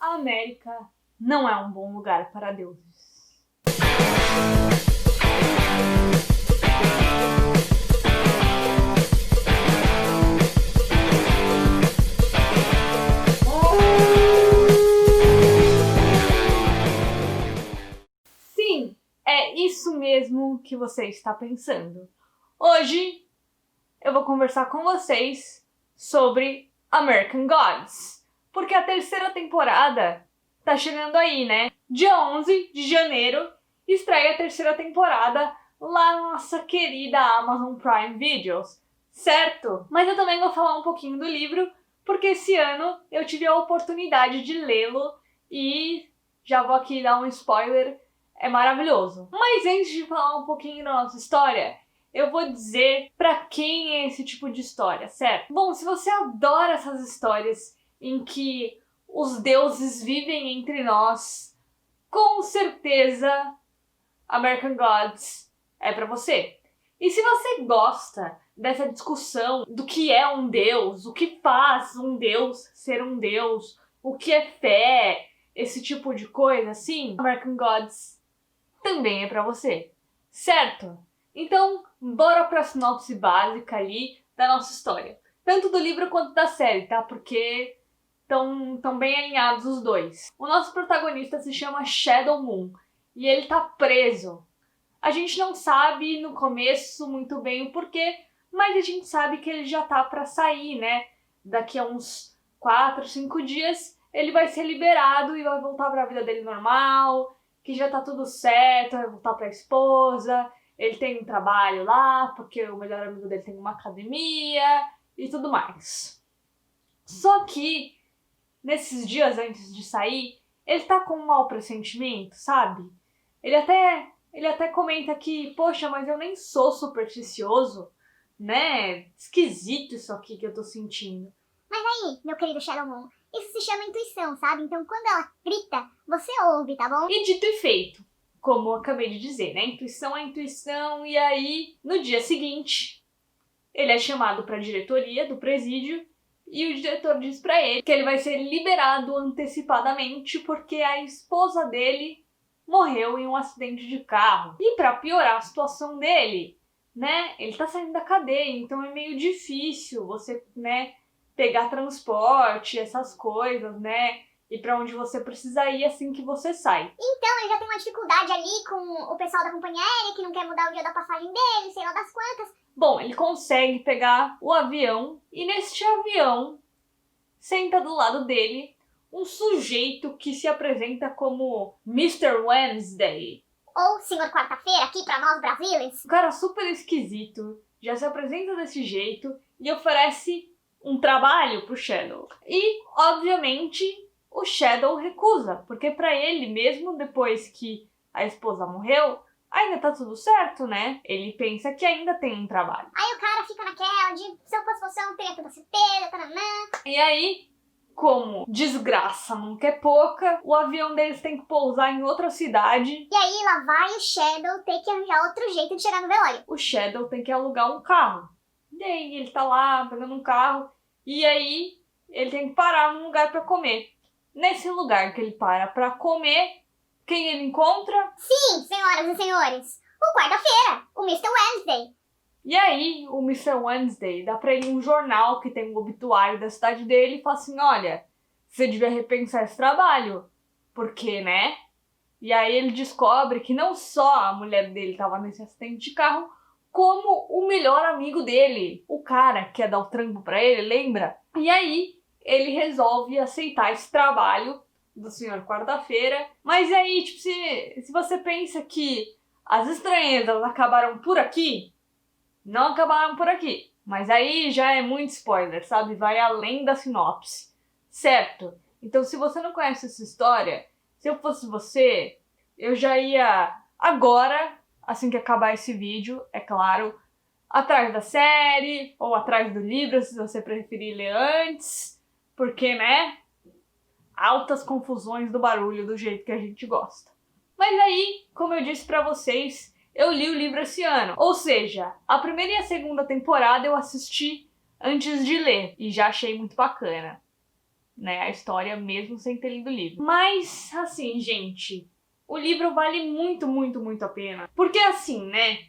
a América não é um bom lugar para deuses. Sim, é isso mesmo que você está pensando. Hoje eu vou conversar com vocês sobre American Gods, porque a terceira temporada tá chegando aí, né? Dia 11 de janeiro estreia a terceira temporada lá na nossa querida Amazon Prime Videos, certo? Mas eu também vou falar um pouquinho do livro, porque esse ano eu tive a oportunidade de lê-lo e já vou aqui dar um spoiler, é maravilhoso. Mas antes de falar um pouquinho da nossa história, eu vou dizer pra quem é esse tipo de história, certo? Bom, se você adora essas histórias em que os deuses vivem entre nós, com certeza American Gods é pra você. E se você gosta dessa discussão do que é um deus, o que faz um deus ser um deus, o que é fé, esse tipo de coisa assim, American Gods também é pra você, certo? Então, bora pra sinopse básica ali da nossa história. Tanto do livro quanto da série, tá? Porque estão bem alinhados os dois. O nosso protagonista se chama Shadow Moon e ele tá preso. A gente não sabe no começo muito bem o porquê, mas a gente sabe que ele já tá pra sair, né? Daqui a uns 4, 5 dias ele vai ser liberado e vai voltar pra vida dele normal, que já tá tudo certo, vai voltar pra esposa, ele tem um trabalho lá, porque o melhor amigo dele tem uma academia e tudo mais. Só que nesses dias antes de sair, ele tá com um mau pressentimento, sabe? Ele até comenta que, poxa, mas eu nem sou supersticioso, né? Esquisito isso aqui que eu tô sentindo. Mas aí, meu querido Shadow Moon, isso se chama intuição, sabe? Então quando ela grita, você ouve, tá bom? E dito e feito, como eu acabei de dizer, né? Intuição é intuição, e aí, no dia seguinte, ele é chamado pra diretoria do presídio e o diretor diz pra ele que ele vai ser liberado antecipadamente porque a esposa dele morreu em um acidente de carro. E pra piorar a situação dele, né, ele tá saindo da cadeia, então é meio difícil você, né, pegar transporte, essas coisas, né, e pra onde você precisa ir assim que você sai. Então ele já tem uma dificuldade ali com o pessoal da companhia aérea, que não quer mudar o dia da passagem dele, sei lá das quantas. Bom, ele consegue pegar o avião e neste avião senta do lado dele um sujeito que se apresenta como Mr. Wednesday. Ou Senhor Quarta-feira, aqui pra nós brasileiros. Um cara super esquisito, já se apresenta desse jeito e oferece um trabalho pro Shadow. E, obviamente, o Shadow recusa, porque pra ele, mesmo depois que a esposa morreu, ainda tá tudo certo, né? Ele pensa que ainda tem um trabalho. Aí o cara fica naquela de, se eu fosse você, eu não teria toda certeza, taranã. E aí, como desgraça nunca é pouca, o avião deles tem que pousar em outra cidade. E aí lá vai o Shadow ter que arranjar outro jeito de chegar no velório. O Shadow tem que alugar um carro. E aí ele tá lá pegando um carro e aí ele tem que parar num lugar pra comer. Nesse lugar que ele para pra comer, quem ele encontra? Sim, senhoras e senhores, o Quarta-feira, o Mr. Wednesday. E aí, o Mr. Wednesday dá pra ele um jornal que tem um obituário da cidade dele e fala assim, olha, você devia repensar esse trabalho, porque, né? E aí ele descobre que não só a mulher dele estava nesse acidente de carro, como o melhor amigo dele, o cara que ia dar o trampo pra ele, lembra? E aí, ele resolve aceitar esse trabalho do Senhor Quarta-feira, mas aí, tipo, se você pensa que as estranhezas acabaram por aqui, não acabaram por aqui, mas aí já é muito spoiler, sabe? Vai além da sinopse, certo? Então, se você não conhece essa história, se eu fosse você, eu já ia agora, assim que acabar esse vídeo, é claro, atrás da série ou atrás do livro, se você preferir ler antes, porque, né? Altas confusões do barulho do jeito que a gente gosta. Mas aí, como eu disse pra vocês, eu li o livro esse ano. Ou seja, a primeira e a segunda temporada eu assisti antes de ler e já achei muito bacana. né, a história mesmo sem ter lido o livro. Mas, assim, gente, o livro vale muito, muito, muito a pena. Porque, assim, né,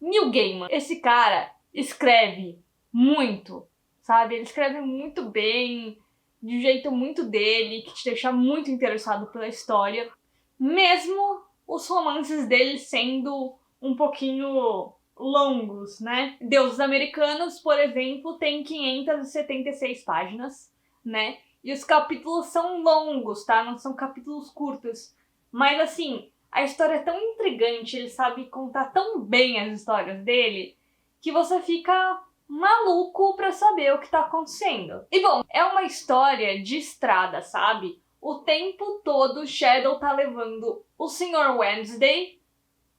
Neil Gaiman, esse cara escreve muito, sabe? Ele escreve muito bem, de um jeito muito dele, que te deixa muito interessado pela história, mesmo os romances dele sendo um pouquinho longos, né? Deuses Americanos, por exemplo, tem 576 páginas, né? E os capítulos são longos, tá? Não são capítulos curtos. Mas, assim, a história é tão intrigante, ele sabe contar tão bem as histórias dele, que você fica maluco pra saber o que tá acontecendo. E, bom, é uma história de estrada, sabe? O tempo todo o Shadow tá levando o Sr. Wednesday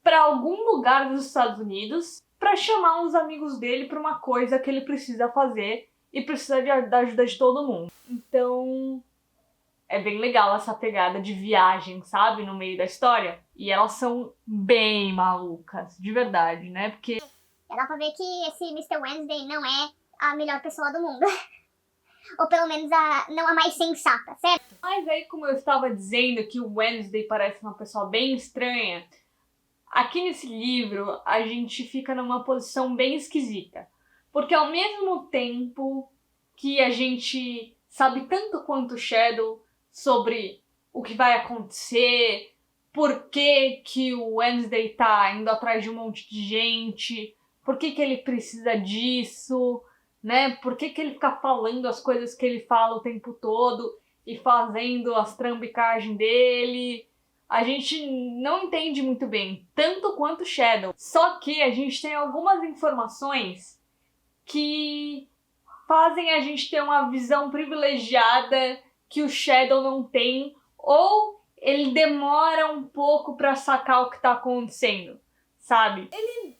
pra algum lugar dos Estados Unidos pra chamar uns amigos dele pra uma coisa que ele precisa fazer e precisa da ajuda de todo mundo. Então, é bem legal essa pegada de viagem, sabe? No meio da história. E elas são bem malucas, de verdade, né? Porque dá pra ver que esse Mr. Wednesday não é a melhor pessoa do mundo. Ou pelo menos não a mais sensata, certo? Mas aí, como eu estava dizendo que o Wednesday parece uma pessoa bem estranha, aqui nesse livro a gente fica numa posição bem esquisita. Porque ao mesmo tempo que a gente sabe tanto quanto o Shadow sobre o que vai acontecer, por que o Wednesday tá indo atrás de um monte de gente, por que ele precisa disso, né? Por que ele fica falando as coisas que ele fala o tempo todo e fazendo as trambicagens dele. A gente não entende muito bem, tanto quanto o Shadow. Só que a gente tem algumas informações que fazem a gente ter uma visão privilegiada que o Shadow não tem, ou ele demora um pouco pra sacar o que tá acontecendo, sabe? Ele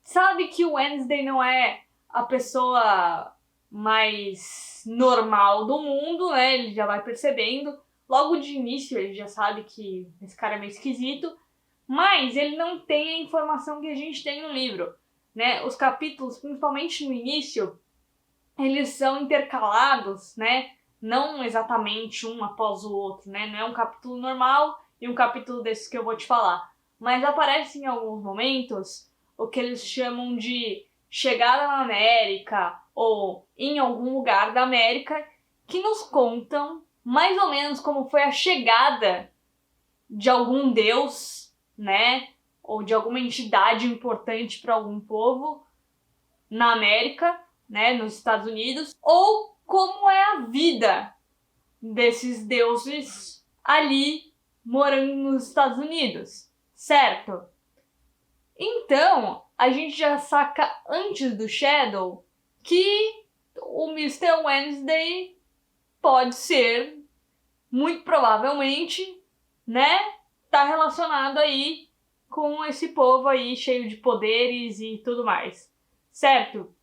sabe que o Wednesday não é a pessoa mais normal do mundo, né? Ele já vai percebendo. Logo de início ele já sabe que esse cara é meio esquisito, mas ele não tem a informação que a gente tem no livro, né? Os capítulos, principalmente no início, eles são intercalados, né? Não exatamente um após o outro, né? Não é um capítulo normal e um capítulo desses que eu vou te falar. Mas aparece em alguns momentos o que eles chamam de chegada na América ou em algum lugar da América, que nos contam mais ou menos como foi a chegada de algum deus, né? Ou de alguma entidade importante para algum povo na América, né, nos Estados Unidos, ou como é a vida desses deuses ali morando nos Estados Unidos, certo? Então, a gente já saca antes do Shadow que o Mr. Wednesday pode ser, muito provavelmente, né, tá relacionado aí com esse povo aí cheio de poderes e tudo mais, certo?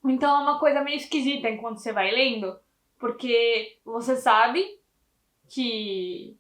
Então é uma coisa meio esquisita enquanto você vai lendo, porque você sabe que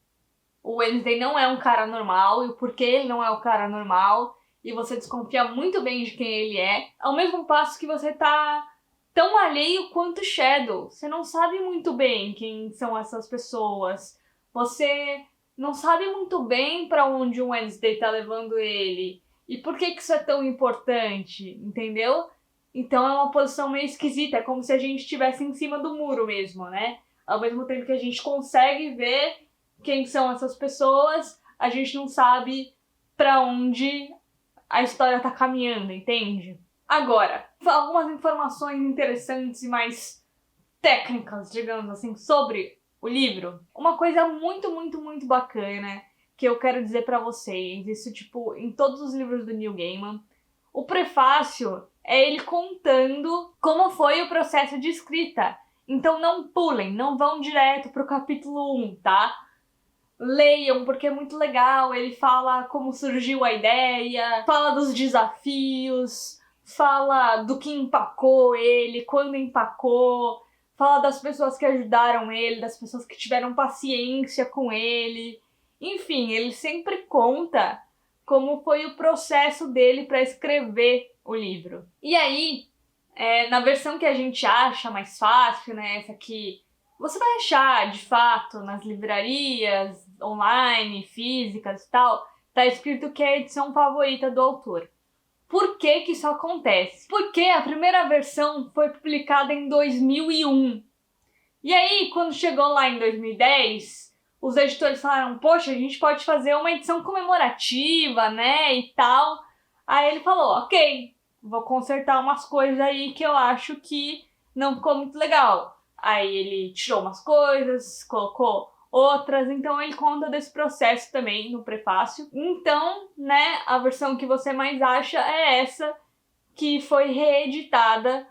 o Wednesday não é um cara normal e o porquê ele não é o cara normal, e você desconfia muito bem de quem ele é, ao mesmo passo que você tá tão alheio quanto Shadow. Você não sabe muito bem quem são essas pessoas, você não sabe muito bem pra onde o Wednesday tá levando ele, e por que isso é tão importante, entendeu? Então é uma posição meio esquisita, é como se a gente estivesse em cima do muro mesmo, né? Ao mesmo tempo que a gente consegue ver quem são essas pessoas, a gente não sabe pra onde a história tá caminhando, entende? Agora, algumas informações interessantes e mais técnicas, digamos assim, sobre o livro. Uma coisa muito, muito, muito bacana que eu quero dizer pra vocês, isso tipo em todos os livros do Neil Gaiman, o prefácio é ele contando como foi o processo de escrita. Então não pulem, não vão direto pro capítulo 1, tá? Leiam, porque é muito legal. Ele fala como surgiu a ideia, fala dos desafios, fala do que empacou ele, quando empacou, fala das pessoas que ajudaram ele, das pessoas que tiveram paciência com ele. Enfim, ele sempre conta como foi o processo dele para escrever o livro. E aí, na versão que a gente acha mais fácil, né, essa aqui Você vai achar, de fato, nas livrarias, online, físicas e tal, tá escrito que é a edição favorita do autor. Por que que isso acontece? Porque a primeira versão foi publicada em 2001. E aí, quando chegou lá em 2010, os editores falaram, poxa, a gente pode fazer uma edição comemorativa, né, e tal. Aí ele falou, ok, vou consertar umas coisas aí que eu acho que não ficou muito legal. Aí ele tirou umas coisas, colocou outras, então ele conta desse processo também no prefácio. Então, né, a versão que você mais acha é essa, que foi reeditada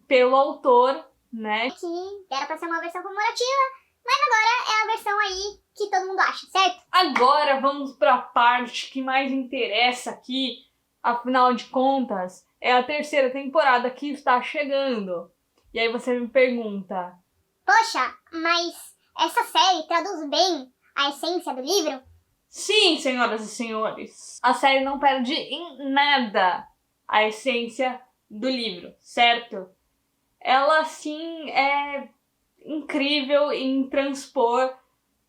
pelo autor, né? Que era pra ser uma versão comemorativa, mas agora é a versão aí que todo mundo acha, certo? Agora vamos para a parte que mais interessa aqui, afinal de contas, é a terceira temporada que está chegando. E aí você me pergunta, Poxa, mas essa série traduz bem a essência do livro? sim, senhoras e senhores, a série não perde em nada a essência do livro, certo? Ela, sim, é incrível em transpor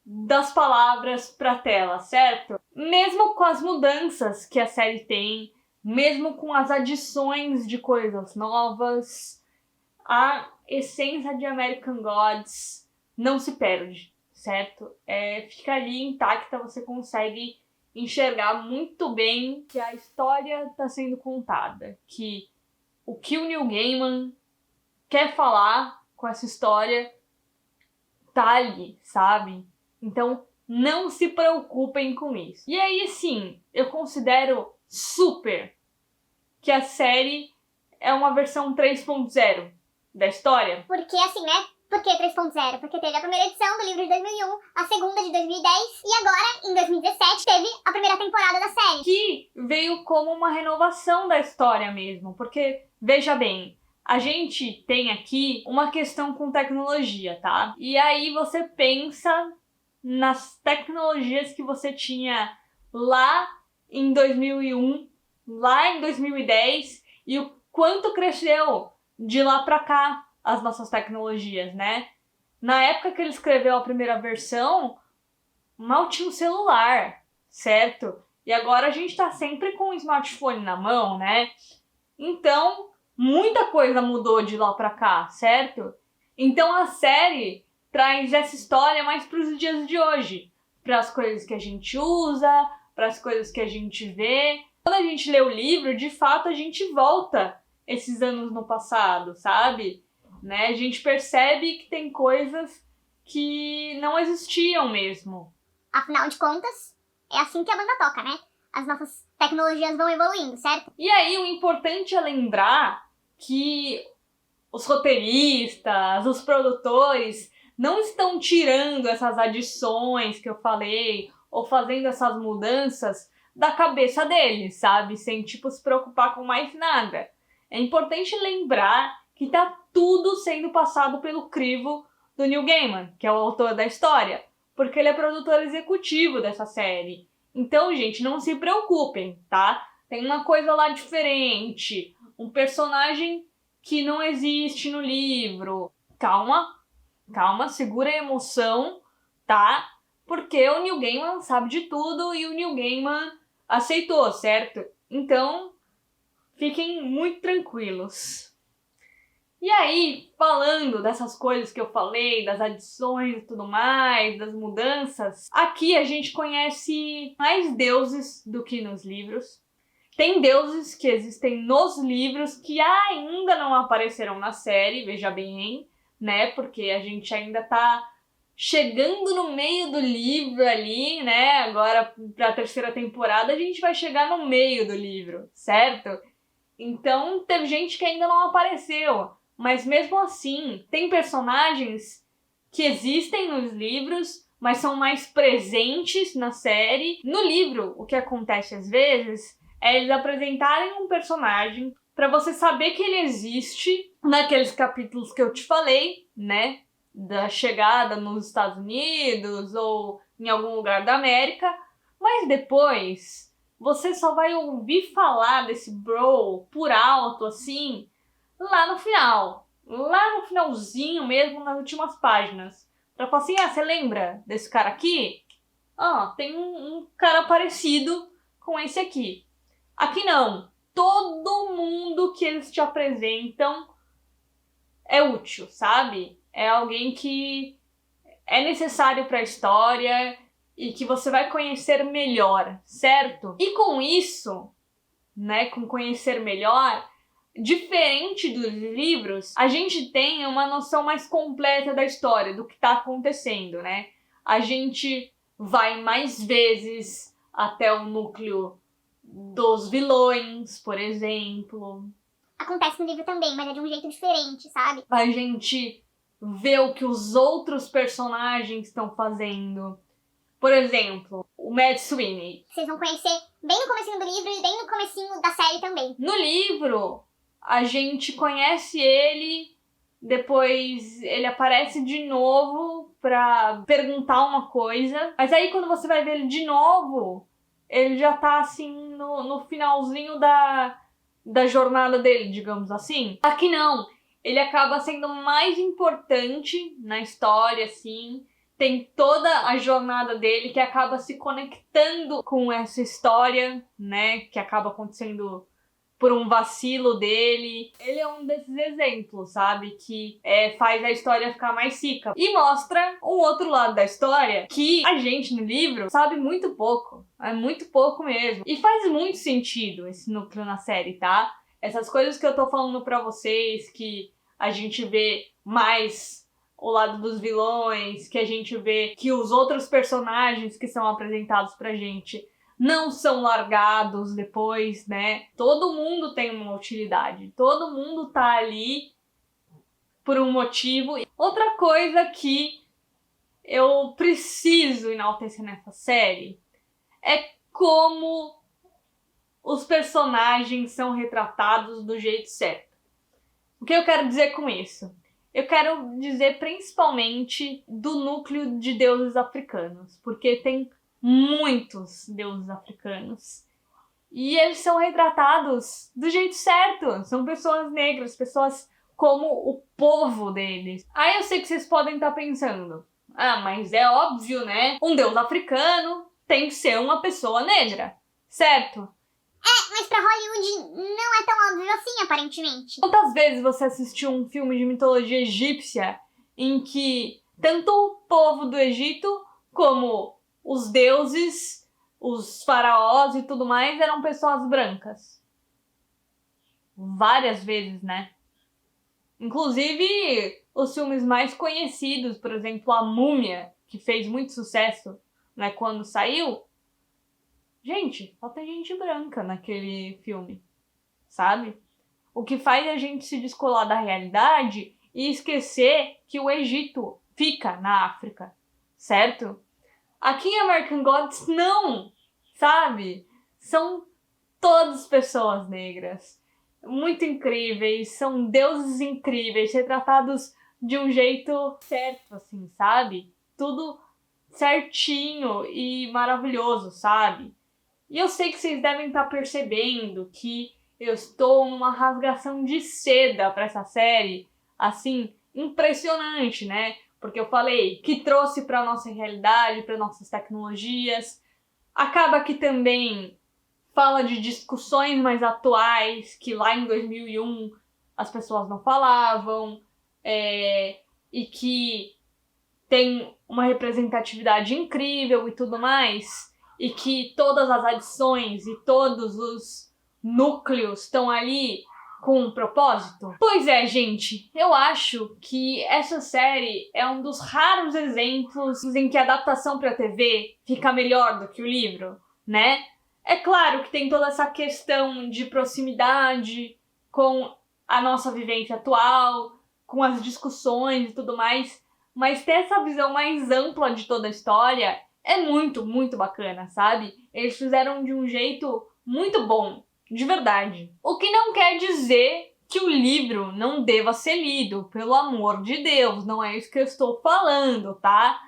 das palavras para a tela, certo? Mesmo com as mudanças que a série tem, mesmo com as adições de coisas novas, a essência de American Gods não se perde, certo? Fica ali intacta, você consegue enxergar muito bem que a história está sendo contada, que o que o Neil Gaiman quer falar com essa história tá ali, sabe? Então, não se preocupem com isso. E aí, sim, eu considero super que a série é uma versão 3.0 da história. Porque assim, né? Por que 3.0? Porque teve a primeira edição do livro de 2001, a segunda de 2010 e agora, em 2017, teve a primeira temporada da série. Que veio como uma renovação da história mesmo. Porque, veja bem, a gente tem aqui uma questão com tecnologia, tá? E aí você pensa nas tecnologias que você tinha lá em 2001, lá em 2010 e o quanto cresceu de lá pra cá as nossas tecnologias, né? Na época que ele escreveu a primeira versão, mal tinha um celular, certo? E agora a gente tá sempre com o smartphone na mão, né? Então, muita coisa mudou de lá pra cá, certo? Então a série traz essa história mais para os dias de hoje, para as coisas que a gente usa, para as coisas que a gente vê. Quando a gente lê o livro, de fato a gente volta esses anos no passado, sabe? Né? A gente percebe que tem coisas que não existiam mesmo. Afinal de contas, é assim que a banda toca, né? As nossas tecnologias vão evoluindo, certo? E aí o importante é lembrar que os roteiristas, os produtores não estão tirando essas adições que eu falei ou fazendo essas mudanças da cabeça deles, sabe? Sem, tipo, se preocupar com mais nada. É importante lembrar que tá tudo sendo passado pelo crivo do Neil Gaiman, que é o autor da história, porque ele é produtor executivo dessa série. Então, gente, não se preocupem, tá? Tem uma coisa lá diferente, um personagem que não existe no livro. Calma, segura a emoção, tá? Porque o Neil Gaiman sabe de tudo e o Neil Gaiman aceitou, certo? Então, fiquem muito tranquilos. E aí, falando dessas coisas que eu falei, das adições e tudo mais, das mudanças, aqui a gente conhece mais deuses do que nos livros. Tem deuses que existem nos livros que ainda não apareceram na série, veja bem, né? Porque a gente ainda tá chegando no meio do livro ali, né? Agora, pra terceira temporada, a gente vai chegar no meio do livro, certo? Então, teve gente que ainda não apareceu. Mas mesmo assim, tem personagens que existem nos livros, mas são mais presentes na série. No livro, o que acontece às vezes é eles apresentarem um personagem para você saber que ele existe naqueles capítulos que eu te falei, né? Da chegada nos Estados Unidos ou em algum lugar da América. Mas depois, você só vai ouvir falar desse bro por alto, assim, lá no final. lá no finalzinho mesmo, nas últimas páginas. Pra falar assim, você lembra desse cara aqui? Tem um cara parecido com esse aqui. Aqui não. Todo mundo que eles te apresentam é útil, sabe? É alguém que é necessário para a história e que você vai conhecer melhor, certo? E com isso, né, com conhecer melhor, diferente dos livros, a gente tem uma noção mais completa da história, do que está acontecendo, né? A gente vai mais vezes até o núcleo dos vilões, por exemplo. Acontece no livro também, mas é de um jeito diferente, sabe? A gente vê o que os outros personagens estão fazendo. Por exemplo, o Mad Sweeney. Vocês vão conhecer bem no comecinho do livro e bem no comecinho da série também. No livro, a gente conhece ele, depois ele aparece de novo pra perguntar uma coisa. Mas aí quando você vai ver ele de novo, ele já tá assim no finalzinho da jornada dele, digamos assim. Aqui não, ele acaba sendo mais importante na história, assim. Tem toda a jornada dele que acaba se conectando com essa história, né? Que acaba acontecendo por um vacilo dele. Ele é um desses exemplos, sabe? Que faz a história ficar mais rica. E mostra um outro lado da história que a gente no livro sabe muito pouco. É muito pouco mesmo. E faz muito sentido esse núcleo na série, tá? Essas coisas que eu tô falando pra vocês, que a gente vê mais o lado dos vilões, que a gente vê que os outros personagens que são apresentados pra gente não são largados depois, né? Todo mundo tem uma utilidade, todo mundo tá ali por um motivo. Outra coisa que eu preciso enaltecer nessa série é como os personagens são retratados do jeito certo. O que eu quero dizer com isso? Eu quero dizer principalmente do núcleo de deuses africanos, porque tem muitos deuses africanos e eles são retratados do jeito certo. São pessoas negras, pessoas como o povo deles. Aí eu sei que vocês podem estar pensando, mas é óbvio, né? Um deus africano tem que ser uma pessoa negra, certo? Mas pra Hollywood não é tão óbvio assim, aparentemente. Quantas vezes você assistiu um filme de mitologia egípcia em que tanto o povo do Egito como os deuses, os faraós e tudo mais eram pessoas brancas? Várias vezes, né? Inclusive, os filmes mais conhecidos, por exemplo, A Múmia, que fez muito sucesso, né, quando saiu. Gente, só tem gente branca naquele filme, sabe? O que faz a gente se descolar da realidade e esquecer que o Egito fica na África, certo? Aqui em American Gods, não, sabe? São todas pessoas negras, muito incríveis, são deuses incríveis, retratados de um jeito certo, assim, sabe? Tudo certinho e maravilhoso, sabe? E eu sei que vocês devem estar percebendo que eu estou numa rasgação de seda para essa série, assim, impressionante, né? Porque eu falei que trouxe para nossa realidade, para nossas tecnologias. Acaba que também fala de discussões mais atuais, que lá em 2001 as pessoas não falavam, e que tem uma representatividade incrível e tudo mais, e que todas as adições e todos os núcleos estão ali com um propósito? Pois é, gente, eu acho que essa série é um dos raros exemplos em que a adaptação para TV fica melhor do que o livro, né? É claro que tem toda essa questão de proximidade com a nossa vivência atual, com as discussões e tudo mais, mas ter essa visão mais ampla de toda a história é muito, muito bacana, sabe? Eles fizeram de um jeito muito bom, de verdade. O que não quer dizer que o livro não deva ser lido, pelo amor de Deus, não é isso que eu estou falando, tá?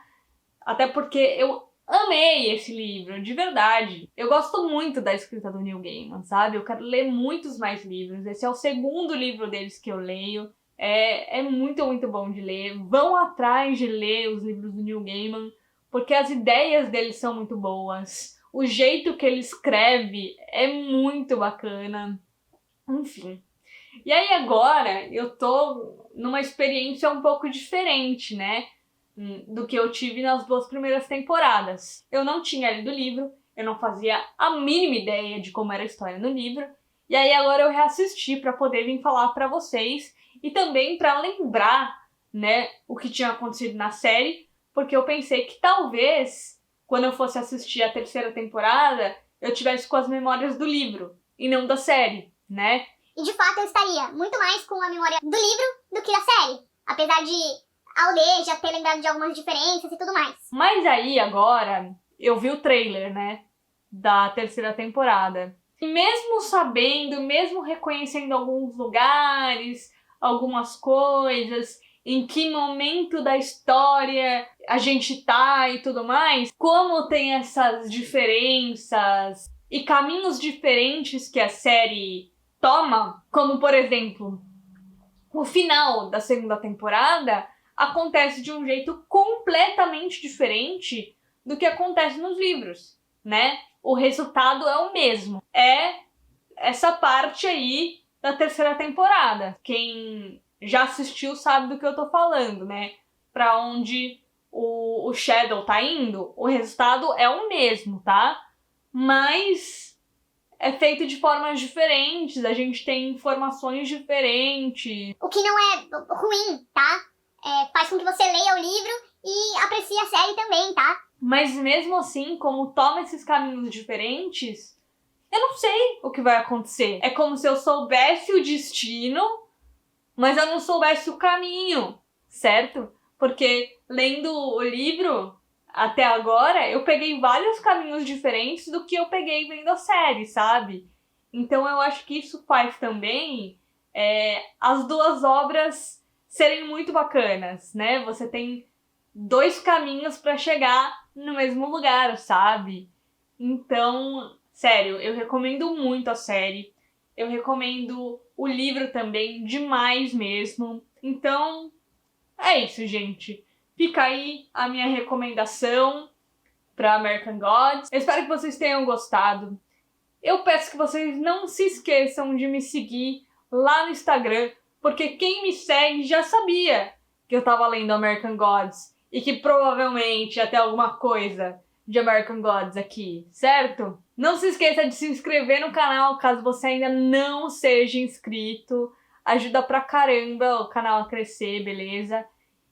Até porque eu amei esse livro, de verdade. Eu gosto muito da escrita do Neil Gaiman, sabe? Eu quero ler muitos mais livros. Esse é o segundo livro deles que eu leio. É muito, muito bom de ler. Vão atrás de ler os livros do Neil Gaiman, porque as ideias dele são muito boas. O jeito que ele escreve é muito bacana. Enfim. E aí agora eu tô numa experiência um pouco diferente, né? Do que eu tive nas 2 primeiras temporadas. Eu não tinha lido o livro, eu não fazia a mínima ideia de como era a história no livro. E aí agora eu reassisti para poder vir falar para vocês e também para lembrar, né, o que tinha acontecido na série, porque eu pensei que talvez quando eu fosse assistir a 3ª temporada, eu tivesse com as memórias do livro e não da série, né? E de fato eu estaria muito mais com a memória do livro do que da série. Apesar de, ao ler, já ter lembrado de algumas diferenças e tudo mais. Mas aí agora eu vi o trailer, né, da 3ª temporada. E mesmo sabendo, mesmo reconhecendo alguns lugares, algumas coisas, em que momento da história a gente tá e tudo mais, como tem essas diferenças e caminhos diferentes que a série toma, como por exemplo, o final da 2ª temporada acontece de um jeito completamente diferente do que acontece nos livros, né? O resultado é o mesmo. É essa parte aí da 3ª temporada. Quem já assistiu sabe do que eu tô falando, né? Pra onde o Shadow tá indo, o resultado é o mesmo, tá? Mas é feito de formas diferentes, a gente tem informações diferentes. O que não é ruim, tá? Faz com que você leia o livro e aprecie a série também, tá? Mas mesmo assim, como toma esses caminhos diferentes, eu não sei o que vai acontecer. É como se eu soubesse o destino, mas eu não soubesse o caminho, certo? Porque lendo o livro, até agora, eu peguei vários caminhos diferentes do que eu peguei vendo a série, sabe? Então eu acho que isso faz também as 2 obras serem muito bacanas, né? Você tem 2 caminhos para chegar no mesmo lugar, sabe? Então, sério, eu recomendo muito a série. Eu recomendo o livro também, demais mesmo. Então, é isso, gente. Fica aí a minha recomendação para American Gods. Eu espero que vocês tenham gostado. Eu peço que vocês não se esqueçam de me seguir lá no Instagram, porque quem me segue já sabia que eu tava lendo American Gods e que provavelmente ia ter alguma coisa de American Gods aqui, certo? Não se esqueça de se inscrever no canal caso você ainda não seja inscrito. Ajuda pra caramba o canal a crescer, beleza?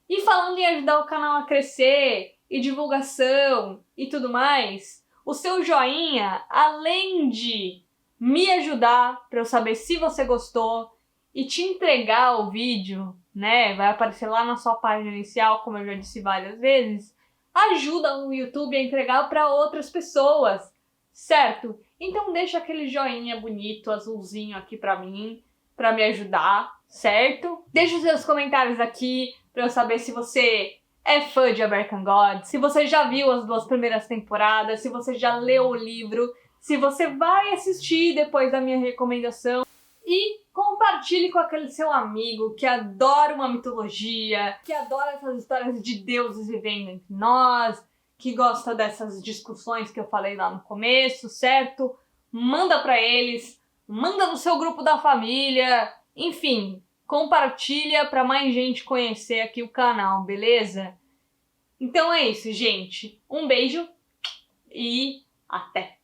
E falando em ajudar o canal a crescer, e divulgação e tudo mais, o seu joinha, além de me ajudar para eu saber se você gostou e te entregar o vídeo, né, vai aparecer lá na sua página inicial, como eu já disse várias vezes, ajuda o YouTube a entregar para outras pessoas, certo? Então deixa aquele joinha bonito, azulzinho aqui para mim, para me ajudar, certo? Deixa os seus comentários aqui para eu saber se você é fã de American Gods, se você já viu as 2 primeiras temporadas, se você já leu o livro, se você vai assistir depois da minha recomendação. E compartilhe com aquele seu amigo que adora uma mitologia, que adora essas histórias de deuses vivendo entre nós, que gosta dessas discussões que eu falei lá no começo, certo? Manda pra eles, manda no seu grupo da família, enfim, compartilha pra mais gente conhecer aqui o canal, beleza? Então é isso, gente. Um beijo e até!